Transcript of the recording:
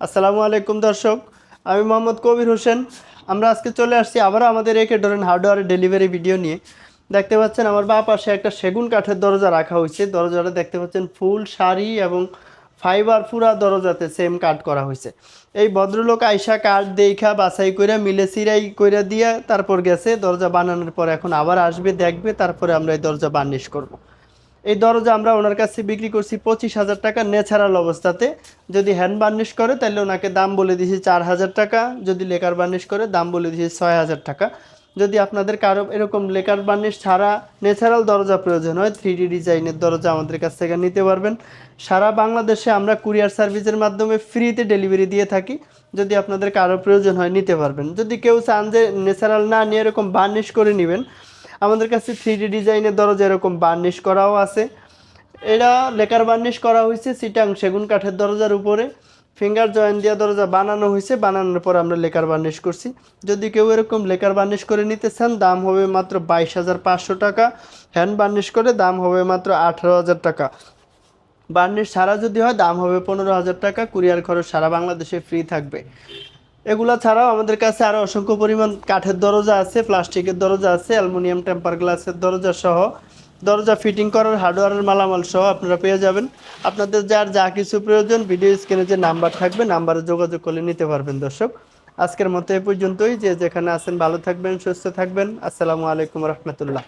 আসসালামু আলাইকুম দর্শক, আমি মোহাম্মদ কবির হোসেন। আমরা আজকে চলে আসছি আবারও আমাদের একে ধরেন হার্ডওয়্যারের ডেলিভারি ভিডিও নিয়ে। দেখতে পাচ্ছেন আমার বাঁ পাশে একটা সেগুন কাঠের দরজা রাখা হয়েছে। দরজাটা দেখতে পাচ্ছেন ফুল শাড়ি এবং ফাইবার পুরা দরজাতে সেম কাট করা হয়েছে। এই ভদ্রলোক আইসা কাঠ দেখা বাছাই করে মিলে সিরাই করে দিয়ে তারপর গেছে। দরজা বানানোর পর এখন আবার আসবে, দেখবে, তারপরে আমরা এই দরজা বার্নিশ করব। এই দরজা আমরা ওনার কাছে বিক্রি করছি 25,000 টাকা ন্যাচারাল অবস্থাতে। যদি হ্যান্ড বার্নিশ করে তাহলে ওনাকে দাম বলে দিয়েছি 4,000 টাকা। যদি লেকার বার্নিশ করে দাম বলে দিয়েছি 6,000 টাকা। যদি আপনাদের কারো এরকম লেকার বার্নিশ ছাড়া ন্যাচারাল দরজা প্রয়োজন হয়, 3D ডিজাইনের দরজা আমাদের কাছ থেকে নিতে পারবেন। সারা বাংলাদেশে আমরা কুরিয়ার সার্ভিসের মাধ্যমে ফ্রিতে ডেলিভারি দিয়ে থাকি। যদি আপনাদের কারো প্রয়োজন হয় নিতে পারবেন। যদি কেউ চান যে ন্যাচারাল না নিয়ে এরকম বার্নিশ করে নেবেন, আমাদের কাছে 3D ডিজাইনের দরজা এরকম বার্নিশ করাও আছে। এটা লেকার বার্নিশ করা হয়েছে চিটাং সেগুন কাঠের দরজার উপরে। ফিঙ্গার জয়েন্ট দিয়ে দরজা বানানো হয়েছে, বানানোর পর আমরা লেকার বার্নিশ করছি। যদি কেউ এরকম লেকার বার্নিশ করে নিতে চান দাম হবে মাত্র 22,500 টাকা। হ্যান্ড বার্নিশ করে দাম হবে মাত্র 18,000 টাকা। বার্নিশ ছাড়া যদি হয় দাম হবে 15,000 টাকা। কুরিয়ার খরচ সারা বাংলাদেশে ফ্রি থাকবে। এগুলা ছাড়াও আমাদের কাছে আরও অসংখ্য পরিমাণ কাঠের দরজা আছে, প্লাস্টিকের দরজা আছে, অ্যালুমিনিয়াম টেম্পার গ্লাসের দরজা সহ, দরজা ফিটিং করার হার্ডওয়্যারের মালামাল সহ আপনারা পেয়ে যাবেন। আপনাদের যার যা কিছু প্রয়োজন ভিডিও স্ক্রিনে যে নাম্বার থাকবে নাম্বারে যোগাযোগ করলে নিতে পারবেন। দর্শক, আজকের মতো এ পর্যন্তই। যে যেখানে আছেন ভালো থাকবেন, সুস্থ থাকবেন। আসসালামু আলাইকুম রহমতুল্লাহ।